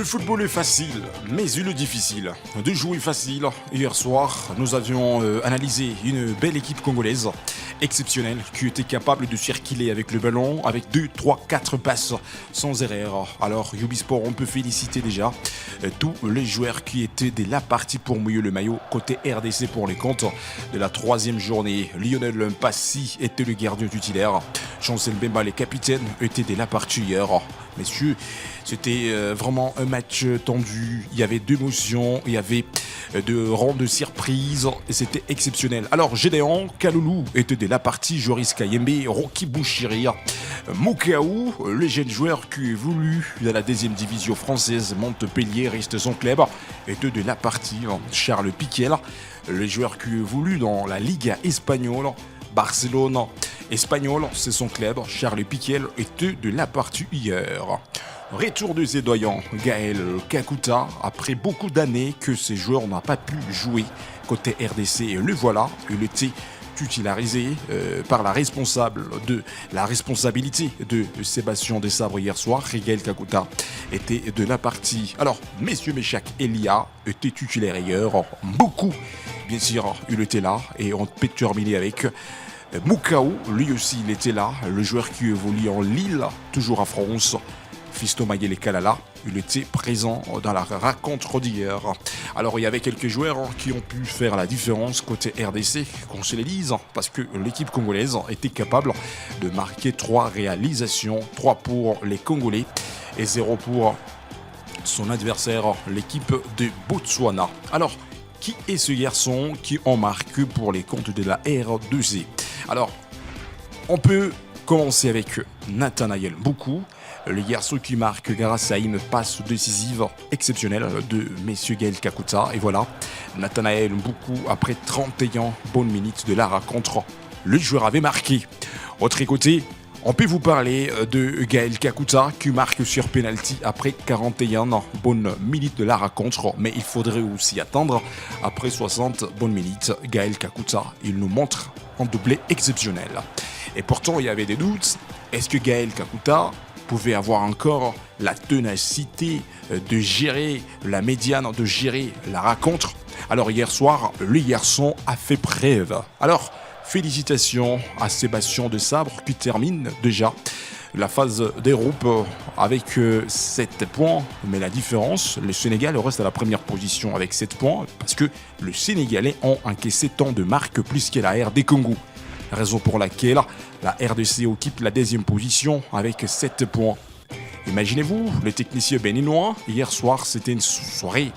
Le football est facile, mais il est difficile. De jouer facile, hier soir, nous avions analysé une belle équipe congolaise, exceptionnelle, qui était capable de circuler avec le ballon, avec 2, 3, 4 passes sans erreur. Alors, Ubisport, on peut féliciter déjà tous les joueurs qui étaient dès la partie pour mouiller le maillot, côté RDC pour les comptes de la 3e journée. Lionel Mpassi était le gardien titulaire. Chancel Mbemba, les capitaines, étaient dès la partie hier. Messieurs, c'était vraiment un match tendu, il y avait d'émotions, il y avait de rangs de surprise et c'était exceptionnel. Alors Gédéon, Kaloulou était de la partie, Joris Kayembe, Rocky Bouchiri, Mokaou, les jeunes joueurs qui évoluent dans la 2e division française, Montpellier reste son club, était de la partie, Charles Piquel, les joueurs qui évoluent dans la Liga espagnole, Barcelone espagnol, c'est son club. Charles Piquel était de la partie hier. Retour de ses doyens, Gaël Kakuta, après beaucoup d'années que ces joueurs n'ont pas pu jouer côté RDC. Et le voilà, il était titularisé par la responsabilité de Sébastien Desabre hier soir. Gaël Kakuta était de la partie. Alors, messieurs Meshak Elia était titulaire hier. Beaucoup, bien sûr, il était là. Et on peut terminer avec Moukao, lui aussi il était là, le joueur qui évolue en Lille, toujours à France. Fisto Mayele Kalala, il était présent dans la rencontre d'hier. Alors il y avait quelques joueurs qui ont pu faire la différence côté RDC, qu'on se les dise, parce que l'équipe congolaise était capable de marquer 3 réalisations, 3 pour les Congolais et 0 pour son adversaire, l'équipe de Botswana. Alors, qui est ce garçon qui en marque pour les comptes de la R2C? Alors, on peut commencer avec Nathanaël Mboukou, le garçon qui marque grâce à une passe décisive exceptionnelle de messieurs Gaël Kakuta. Et voilà, Nathanaël Mboukou, après 31 bonnes minutes de la rencontre, le joueur avait marqué. Autre côté, on peut vous parler de Gaël Kakuta qui marque sur penalty après 41 bonnes minutes de la rencontre. Mais il faudrait aussi attendre après 60 bonnes minutes. Gaël Kakuta, il nous montre un doublé exceptionnel. Et pourtant, il y avait des doutes. Est-ce que Gaël Kakuta pouvait avoir encore la ténacité de gérer la médiane, de gérer la rencontre? Alors hier soir, le garçon a fait preuve. Alors, félicitations à Sébastien Desabre qui termine déjà la phase des groupes avec 7 points. Mais la différence, le Sénégal reste à la première position avec 7 points parce que le Sénégalais ont encaissé tant de marques plus que la RD Congo. Raison pour laquelle la RDC occupe la 2e position avec 7 points. Imaginez-vous, les techniciens béninois, hier soir c'était une soirée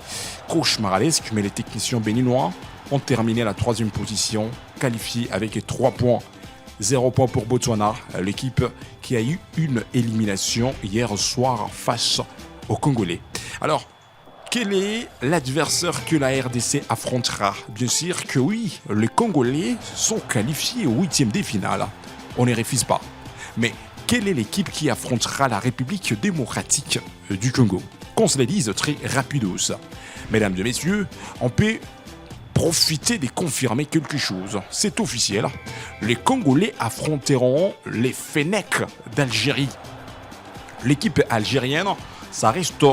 cauchemardesque, mais les techniciens béninois ont terminé la 3e position, qualifiés avec 3 points. 0 points pour Botswana, l'équipe qui a eu une élimination hier soir face aux Congolais. Alors, quel est l'adversaire que la RDC affrontera? Bien sûr que oui, les Congolais sont qualifiés au 8e de finale. On ne refuse pas. Mais quelle est l'équipe qui affrontera la République démocratique du Congo? Qu'on se le dise très rapidos. Mesdames et messieurs, on peut profiter de confirmer quelque chose. C'est officiel. Les Congolais affronteront les Fennecs d'Algérie. L'équipe algérienne, ça reste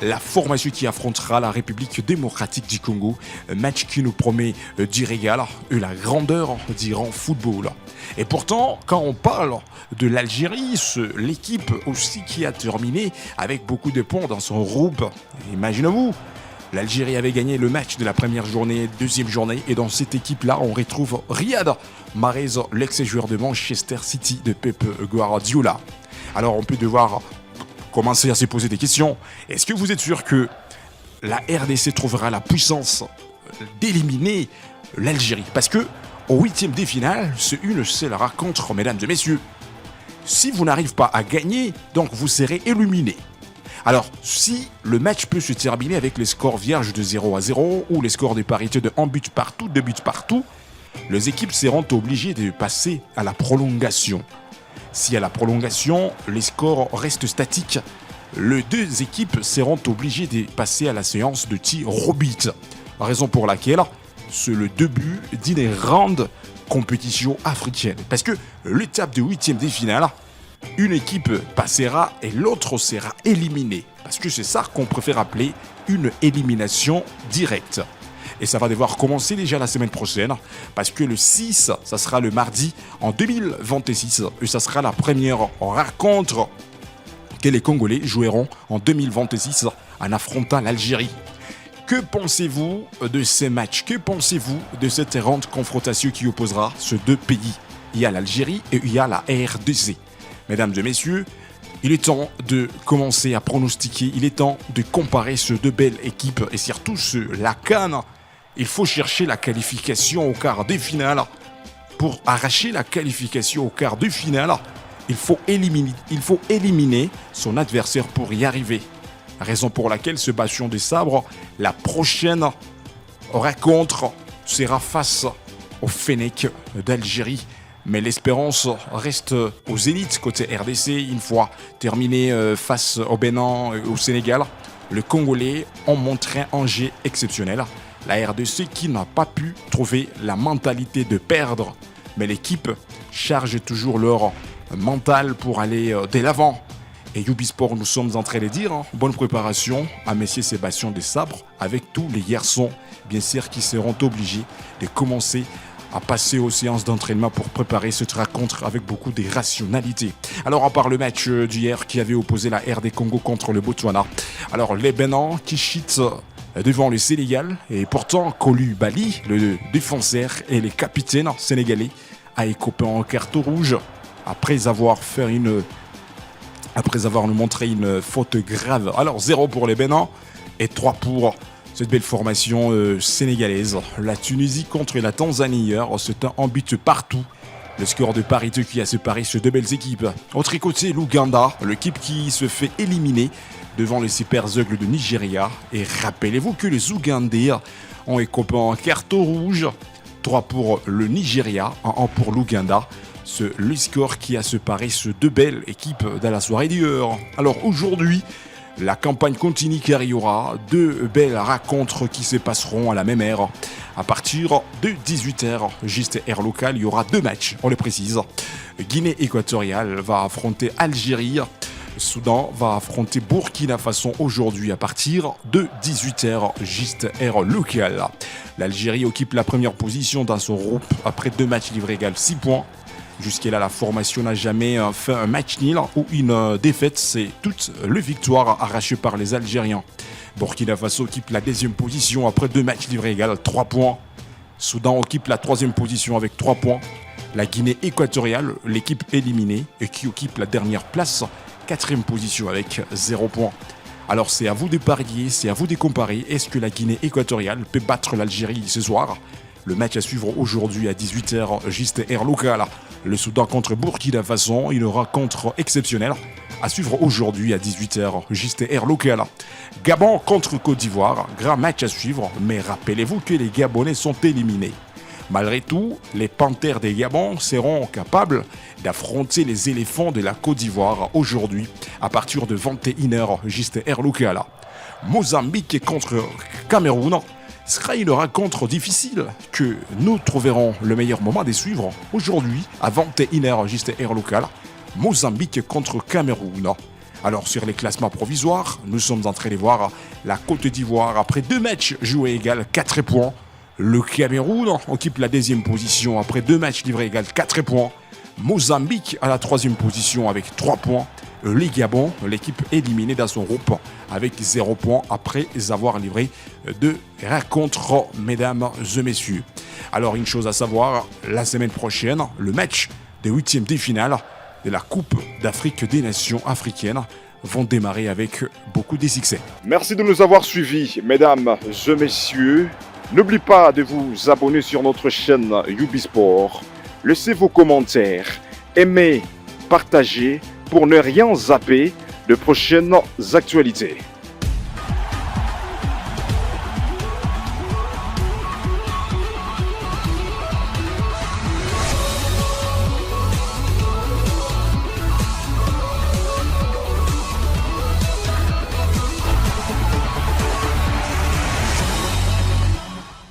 la formation qui affrontera la République démocratique du Congo. Un match qui nous promet du régal et la grandeur du grand football. Et pourtant, quand on parle de l'Algérie, l'équipe aussi qui a terminé avec beaucoup de points dans son groupe. Imaginez-vous, l'Algérie avait gagné le match de la première journée, 2e journée, et dans cette équipe-là, on retrouve Riyad Mahrez, l'ex-joueur de Manchester City de Pep Guardiola. Alors on peut devoir commencer à se poser des questions. Est-ce que vous êtes sûr que la RDC trouvera la puissance d'éliminer l'Algérie? Parce que au 8e de finale, c'est une seule rencontre, mesdames et messieurs. Si vous n'arrivez pas à gagner, donc vous serez éliminé. Alors, si le match peut se terminer avec les scores vierges de 0-0 ou les scores de parité de 1 but partout, 2 buts partout, les équipes seront obligées de passer à la prolongation. Si à la prolongation, les scores restent statiques, les 2 équipes seront obligées de passer à la séance de tir au but. Raison pour laquelle c'est le début d'une grande compétition africaine. Parce que l'étape de 8e de finale une équipe passera et l'autre sera éliminée. Parce que c'est ça qu'on préfère appeler une élimination directe. Et ça va devoir commencer déjà la semaine prochaine, parce que le 6, ça sera le mardi en 2026, et ça sera la première rencontre que les Congolais joueront en 2026 en affrontant l'Algérie. Que pensez-vous de ces matchs? Que pensez-vous de cette grande confrontation qui opposera ces deux pays? Il y a l'Algérie et il y a la RDC. Mesdames et messieurs, il est temps de commencer à pronostiquer, il est temps de comparer ces deux belles équipes et surtout la CAN. Il faut chercher la qualification au quart de finale. Pour arracher la qualification au quart de finale, il faut éliminer son adversaire pour y arriver. Raison pour laquelle ce bastion des sabres, la prochaine rencontre sera face au Fennec d'Algérie. Mais l'espérance reste aux élites côté RDC. Une fois terminé face au Bénin et au Sénégal, les Congolais ont montré un jet exceptionnel. La RDC qui n'a pas pu trouver la mentalité de perdre. Mais l'équipe charge toujours leur mental pour aller de l'avant. Et Ubisport, nous sommes en train de dire, bonne préparation à Messieurs Sébastien des Sabres avec tous les garçons, bien sûr, qui seront obligés de commencer à passer aux séances d'entraînement pour préparer cette rencontre avec beaucoup de rationalité. Alors, à part le match d'hier qui avait opposé la RD Congo contre le Botswana, alors les Bénins qui chutent devant le Sénégal et pourtant Koulibaly, le défenseur et le capitaine sénégalais, a écopé en carte rouge après avoir nous montré une faute grave. Alors 0 pour les Bénins et 3 pour cette belle formation sénégalaise. La Tunisie contre la Tanzanie hier, c'est un but partout. Le score de parité qui a séparé ces deux belles équipes. Autre côté, l'Ouganda, l'équipe qui se fait éliminer devant les Super Eagles de Nigeria. Et rappelez-vous que les Ougandais ont écopé en carte rouge. 3 pour le Nigeria, 1 pour l'Ouganda. C'est le score qui a séparé ces deux belles équipes dans la soirée d'hier. Alors aujourd'hui, la campagne continue car il y aura deux belles rencontres qui se passeront à la même heure. À partir de 18h, juste heure locale, il y aura deux matchs, on le précise. Guinée équatoriale va affronter Algérie. Soudan va affronter Burkina Faso aujourd'hui à partir de 18h, juste heure locale. L'Algérie occupe la première position dans son groupe après 2 matchs livrés égale 6 points. Jusqu'à là, la formation n'a jamais fait un match nul ou une défaite. C'est toute les victoires arrachées par les Algériens. Burkina Faso occupe la 2e position après 2 matchs livrés égale 3 points. Soudan occupe la 3e position avec 3 points. La Guinée équatoriale, l'équipe éliminée et qui occupe la dernière place, 4e position avec 0 points. Alors c'est à vous de parier, c'est à vous de comparer. Est-ce que la Guinée équatoriale peut battre l'Algérie ce soir? Le match à suivre aujourd'hui à 18h, juste heure locale. Le Soudan contre Burkina Faso, une rencontre exceptionnelle. À suivre aujourd'hui à 18h, juste heure locale. Gabon contre Côte d'Ivoire, grand match à suivre, mais rappelez-vous que les Gabonais sont éliminés. Malgré tout, les Panthères des Gabon seront capables d'affronter les éléphants de la Côte d'Ivoire aujourd'hui à partir de 21h, juste heure locale. Mozambique contre Cameroun sera une rencontre difficile que nous trouverons le meilleur moment de suivre aujourd'hui à 21h, juste heure locale. Mozambique contre Cameroun. Alors sur les classements provisoires, nous sommes en train de voir la Côte d'Ivoire après 2 matchs joués égale 4 points. Le Cameroun occupe la 2e position après 2 matchs livrés égale 4 points. Mozambique à la 3e position avec 3 points. Le Gabon, l'équipe éliminée dans son groupe avec 0 points après avoir livré 2 rencontres, mesdames et messieurs. Alors une chose à savoir, la semaine prochaine, le match des 8e de finale de la Coupe d'Afrique des Nations africaines vont démarrer avec beaucoup de succès. Merci de nous avoir suivis, mesdames et messieurs. N'oubliez pas de vous abonner sur notre chaîne Ubisport. Laissez vos commentaires, aimez, partagez pour ne rien zapper de prochaines actualités.